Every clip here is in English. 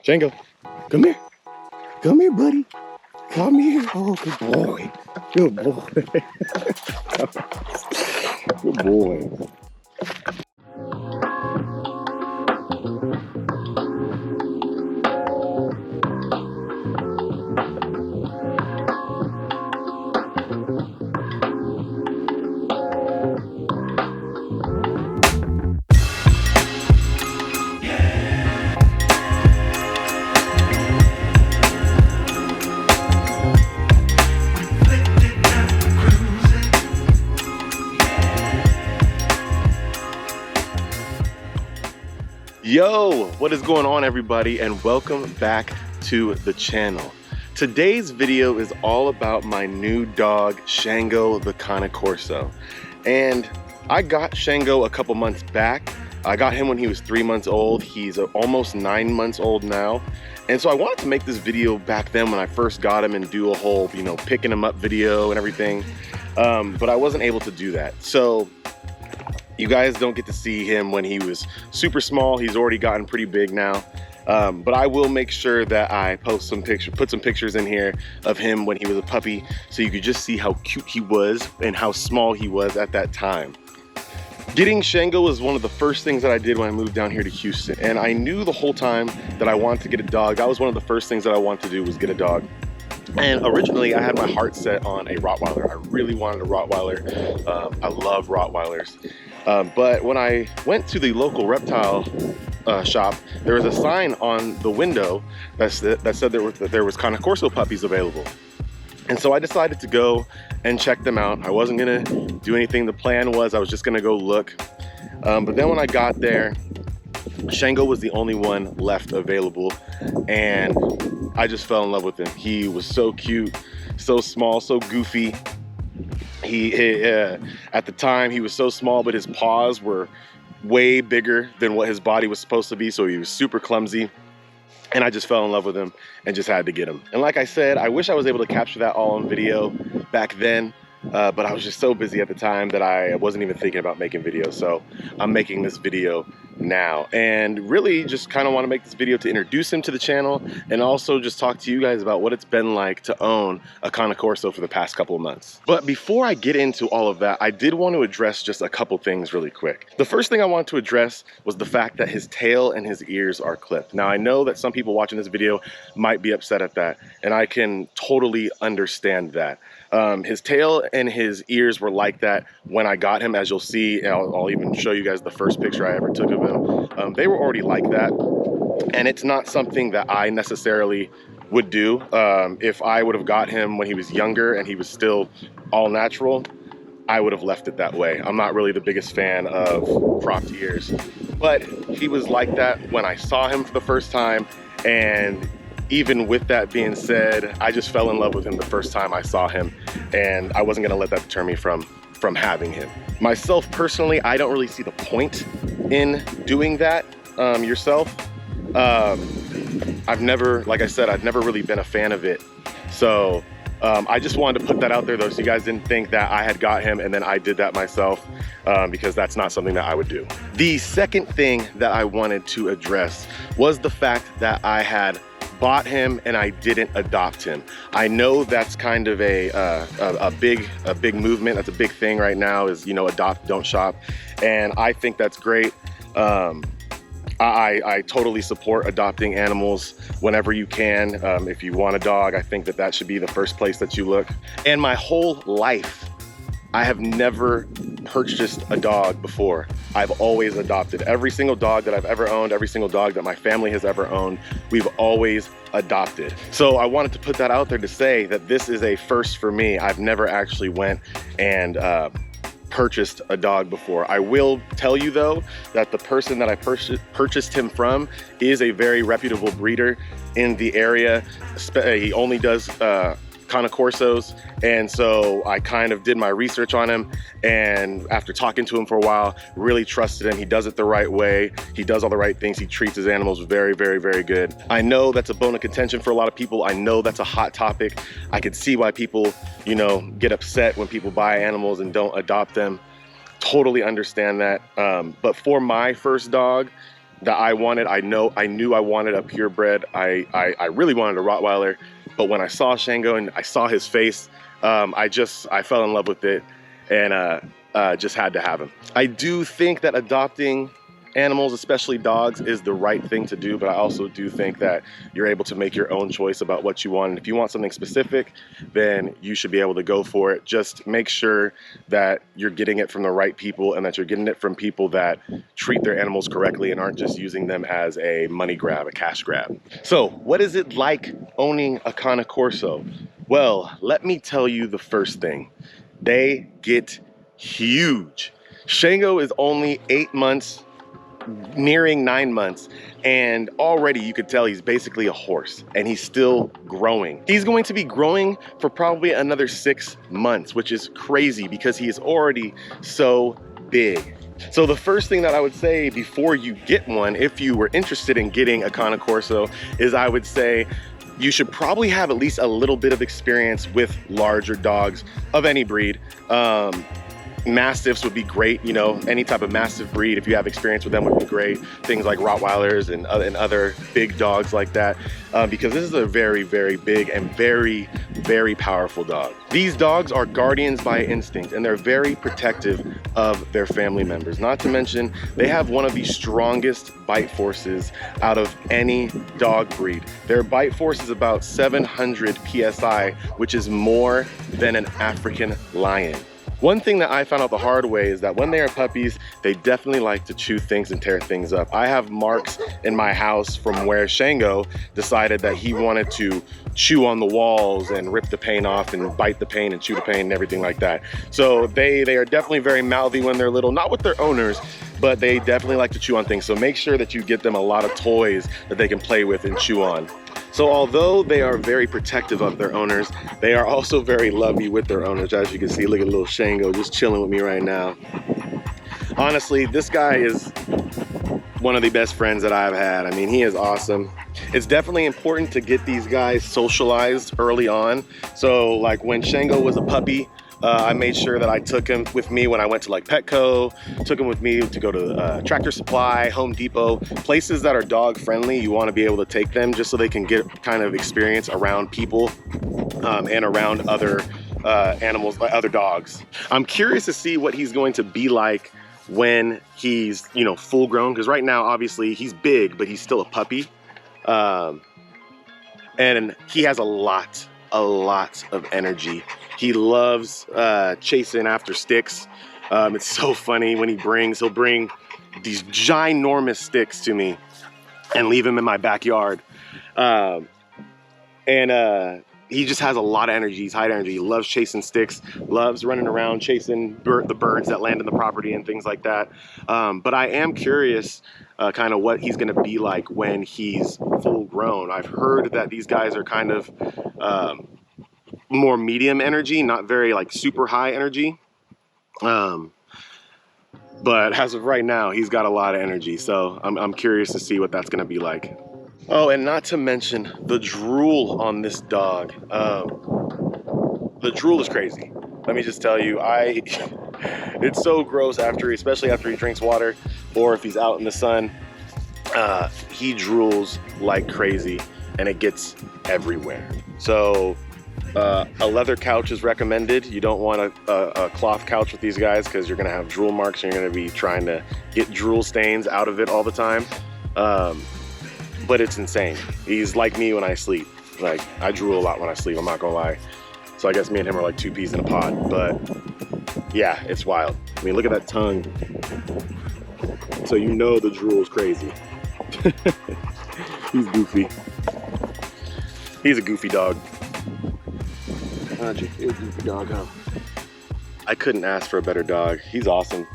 Shango, come here. Come here, buddy. Come here. Oh, good boy. Good boy. Good boy. Yo, what is going on, everybody, and welcome back to the channel. Today's video is all about my new dog, Shango the Cane Corso. And I got Shango a couple months back. I got him when he was 3 months old. He's almost 9 months old now. And so I wanted to make this video back then when I first got him and do a whole, picking him up video and everything. But I wasn't able to do that. So you guys don't get to see him when he was super small. He's already gotten pretty big now. But I will make sure that I put some pictures in here of him when he was a puppy, so you could just see how cute he was and how small he was at that time. Getting Shango was one of the first things that I did when I moved down here to Houston. And I knew the whole time that I wanted to get a dog. That was one of the first things that I wanted to do, was get a dog. And originally I had my heart set on a Rottweiler. I really wanted a Rottweiler. I love Rottweilers. But when I went to the local reptile shop, there was a sign on the window that said there was Cane Corso puppies available. And so I decided to go and check them out. I wasn't gonna do anything. The plan was I was just gonna go look. But then when I got there, Shango was the only one left available, and I just fell in love with him. He was so cute, so small, so goofy. At the time he was so small, but his paws were way bigger than what his body was supposed to be, so he was super clumsy. And I just fell in love with him and just had to get him. And like I said, I wish I was able to capture that all on video back then. But I was just so busy at the time that I wasn't even thinking about making videos. So I'm making this video now, and really just kind of want to make this video to introduce him to the channel, and also just talk to you guys about what it's been like to own a Cane Corso for the past couple of months. But before I get into all of that, I did want to address just a couple things really quick. The first thing I wanted to address was the fact that his tail and his ears are clipped. Now, I know that some people watching this video might be upset at that, and I can totally understand that. His tail and his ears were like that when I got him, as you'll see. I'll even show you guys the first picture I ever took of him. They were already like that, and it's not something that I necessarily would do. If I would have got him when he was younger and he was still all natural, I would have left it that way. I'm not really the biggest fan of cropped ears, but he was like that when I saw him for the first time. And even with that being said, I just fell in love with him the first time I saw him, and I wasn't gonna let that deter me from having him. Myself personally, I don't really see the point in doing that yourself. I've never, like I said, I've never really been a fan of it. So I just wanted to put that out there though, so you guys didn't think that I had got him and then I did that myself, because that's not something that I would do. The second thing that I wanted to address was the fact that I had bought him and I didn't adopt him. I know that's kind of a big movement. That's a big thing right now, is, adopt, don't shop. And I think that's great. I totally support adopting animals whenever you can. If you want a dog, I think that should be the first place that you look. And my whole life, I have never purchased a dog before. I've always adopted. Every single dog that I've ever owned, every single dog that my family has ever owned, we've always adopted. So I wanted to put that out there to say that this is a first for me. I've never actually went and purchased a dog before. I will tell you though that the person that I purchased him from is a very reputable breeder in the area. He only does Cane Corsos, and so I kind of did my research on him, and after talking to him for a while, really trusted him. He does it the right way. He does all the right things. He treats his animals very, very, very good. I know that's a bone of contention for a lot of people. I know that's a hot topic. I could see why people, get upset when people buy animals and don't adopt them. Totally understand that. But for my first dog, that I wanted. I knew I wanted a purebred. I really wanted a Rottweiler, but when I saw Shango and I saw his face, I fell in love with it, and just had to have him. I do think that adopting animals, especially dogs, is the right thing to do, but I also do think that you're able to make your own choice about what you want. And if you want something specific, then you should be able to go for it. Just make sure that you're getting it from the right people and that you're getting it from people that treat their animals correctly and aren't just using them as a money grab, a cash grab. So what is it like owning a Cane Corso? Well, let me tell you the first thing. They get huge. Shango is only 8 months, nearing 9 months, and already you could tell he's basically a horse, and he's still growing. He's going to be growing for probably another 6 months, which is crazy because he is already so big. So the first thing that I would say before you get one, if you were interested in getting a Cane Corso, is I would say you should probably have at least a little bit of experience with larger dogs of any breed. Mastiffs would be great, you know, any type of Mastiff breed, if you have experience with them, would be great. Things like Rottweilers and other big dogs like that, because this is a very, very big and very, very powerful dog. These dogs are guardians by instinct, and they're very protective of their family members. Not to mention, they have one of the strongest bite forces out of any dog breed. Their bite force is about 700 PSI, which is more than an African lion. One thing that I found out the hard way is that when they are puppies, they definitely like to chew things and tear things up. I have marks in my house from where Shango decided that he wanted to chew on the walls and rip the paint off and bite the paint and chew the paint and everything like that. So they are definitely very mouthy when they're little, not with their owners, but they definitely like to chew on things. So make sure that you get them a lot of toys that they can play with and chew on. So although they are very protective of their owners, they are also very lovey with their owners. As you can see, look at little Shango just chilling with me right now. Honestly, this guy is one of the best friends that I've had. I mean, he is awesome. It's definitely important to get these guys socialized early on. So like when Shango was a puppy, I made sure that I took him with me when I went to like Petco, took him with me to go to Tractor Supply, Home Depot, places that are dog friendly. You want to be able to take them just so they can get kind of experience around people and around other animals, other dogs. I'm curious to see what he's going to be like when he's, you know, full grown, because right now obviously he's big, but he's still a puppy, and he has a lot of energy. He loves chasing after sticks. It's so funny when he'll bring these ginormous sticks to me and leave them in my backyard. He just has a lot of energy. He's high energy. He loves chasing sticks, loves running around chasing the birds that land in the property and things like that. But I am curious kind of what he's gonna be like when he's full grown. I've heard that these guys are kind of more medium energy, not very like super high energy. But as of right now, he's got a lot of energy. So I'm curious to see what that's gonna be like. Oh, and not to mention the drool on this dog. The drool is crazy. Let me just tell you, it's so gross especially after he drinks water or if he's out in the sun. He drools like crazy and it gets everywhere. So a leather couch is recommended. You don't want a cloth couch with these guys because you're gonna have drool marks and you're gonna be trying to get drool stains out of it all the time. But it's insane. He's like me when I sleep. Like, I drool a lot when I sleep, I'm not gonna lie. So I guess me and him are like two peas in a pod, but yeah, it's wild. I mean, look at that tongue. So you know the drool is crazy. He's goofy. He's a goofy dog. He's a goofy dog, huh? I couldn't ask for a better dog. He's awesome.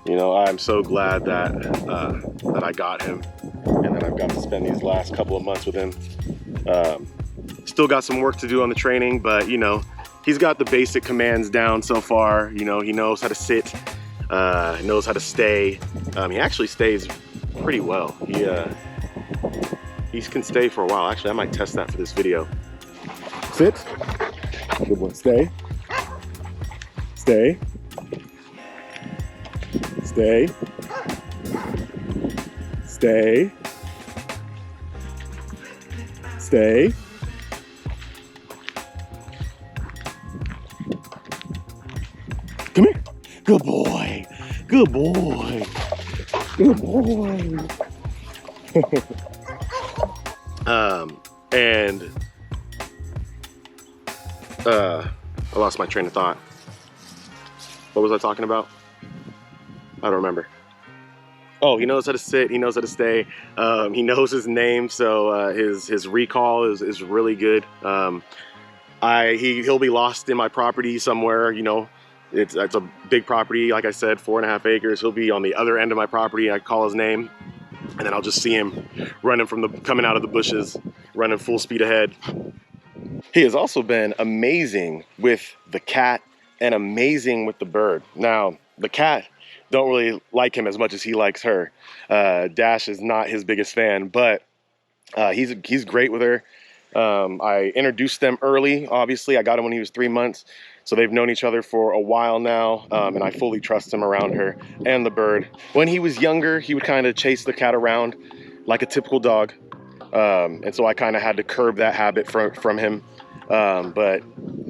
You know, I'm so glad that that I got him, and that I've got to spend these last couple of months with him. Still got some work to do on the training, but you know, he's got the basic commands down so far. You know, he knows how to sit, knows how to stay. He actually stays pretty well. He can stay for a while. Actually, I might test that for this video. Sit. Good one. Stay. Stay. Stay. Stay. Stay. Come here. Good boy. Good boy. Good boy. I lost my train of thought. What was I talking about? I don't remember. Oh, he knows how to sit, he knows how to stay. He knows his name, so his recall is really good. He'll be lost in my property somewhere, you know. It's a big property, like I said, 4.5 acres. He'll be on the other end of my property. I call his name, and then I'll just see him running coming out of the bushes, running full speed ahead. He has also been amazing with the cat and amazing with the bird. Now, the cat don't really like him as much as he likes her. Dash is not his biggest fan, but he's great with her. I introduced them early, obviously. I got him when he was 3 months, so they've known each other for a while now, and I fully trust him around her and the bird. When he was younger, he would kind of chase the cat around like a typical dog, and so I kind of had to curb that habit from him. But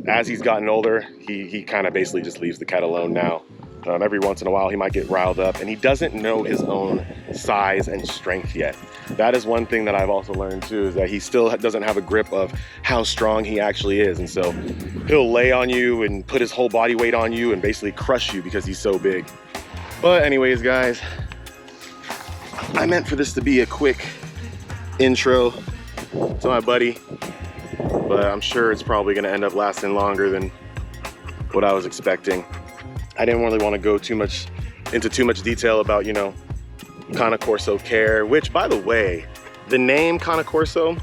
as he's gotten older, he kind of basically just leaves the cat alone now. Every once in a while he might get riled up, and he doesn't know his own size and strength yet. That is one thing that I've also learned too, is that he still doesn't have a grip of how strong he actually is. And so he'll lay on you and put his whole body weight on you and basically crush you because he's so big. But anyways, guys, I meant for this to be a quick intro to my buddy, but I'm sure it's probably gonna end up lasting longer than what I was expecting. I didn't really want to go into too much detail about, you know, Cane Corso care, which, by the way, the name Cane Corso,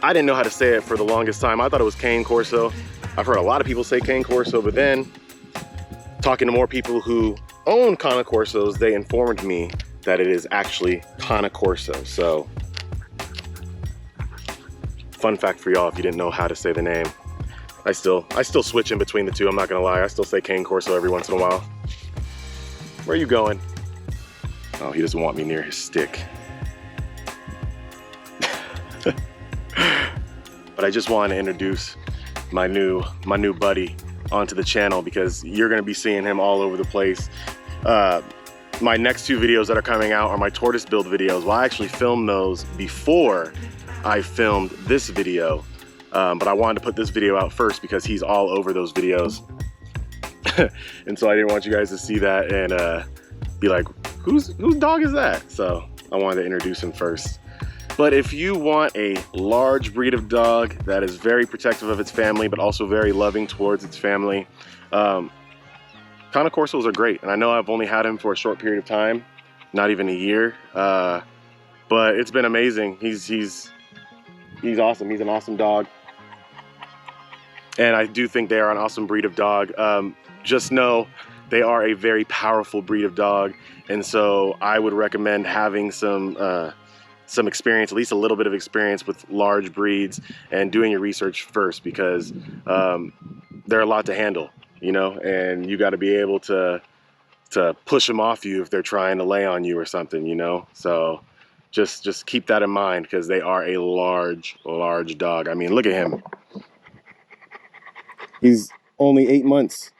I didn't know how to say it for the longest time. I thought it was Cane Corso. I've heard a lot of people say Cane Corso, but then talking to more people who own Cane Corsos, they informed me that it is actually Cane Corso. So, fun fact for y'all if you didn't know how to say the name. I still switch in between the two, I'm not gonna lie. I still say Cane Corso every once in a while. Where are you going? Oh, he doesn't want me near his stick. But I just wanted to introduce my new buddy onto the channel, because you're gonna be seeing him all over the place. My next 2 videos that are coming out are my tortoise build videos. Well, I actually filmed those before I filmed this video. But I wanted to put this video out first because he's all over those videos. And so I didn't want you guys to see that and be like, whose dog is that? So I wanted to introduce him first. But if you want a large breed of dog that is very protective of its family, but also very loving towards its family, Cane Corsos are great. And I know I've only had him for a short period of time, not even a year, but it's been amazing. He's awesome. He's an awesome dog. And I do think they are an awesome breed of dog. Just know they are a very powerful breed of dog. And so I would recommend having some experience, at least a little bit of experience with large breeds, and doing your research first, because they're a lot to handle, you know, and you got to be able to push them off you if they're trying to lay on you or something, you know. So just keep that in mind, because they are a large dog. I mean, look at him. He's only 8 months,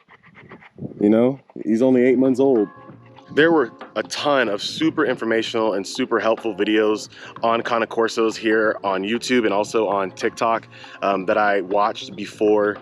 you know? He's only 8 months old. There were a ton of super informational and super helpful videos on Cane Corsos here on YouTube and also on TikTok that I watched before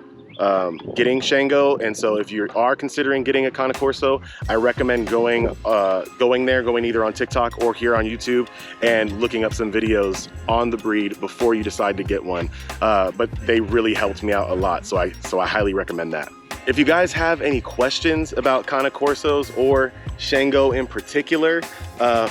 getting Shango. And so if you are considering getting a Cane Corso, I recommend going either on TikTok or here on YouTube and looking up some videos on the breed before you decide to get one. But they really helped me out a lot, so I highly recommend that. If you guys have any questions about Cane Corsos or Shango in particular,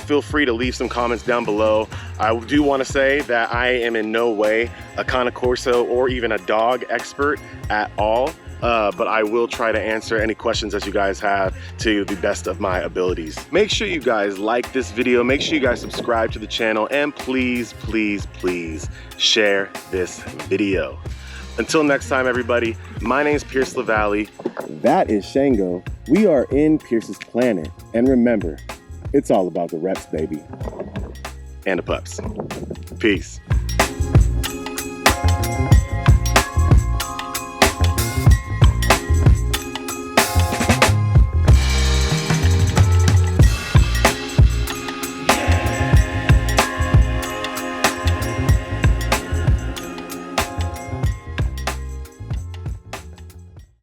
feel free to leave some comments down below. I do want to say that I am in no way a Cane Corso or even a dog expert at all, but I will try to answer any questions that you guys have to the best of my abilities. Make sure you guys like this video, make sure you guys subscribe to the channel, and please, please, please share this video. Until next time, everybody, my name is Pierce LaValle. That is Shango. We are in Pierce's planet. And remember, It's all about the reps, baby. And the pups. Peace.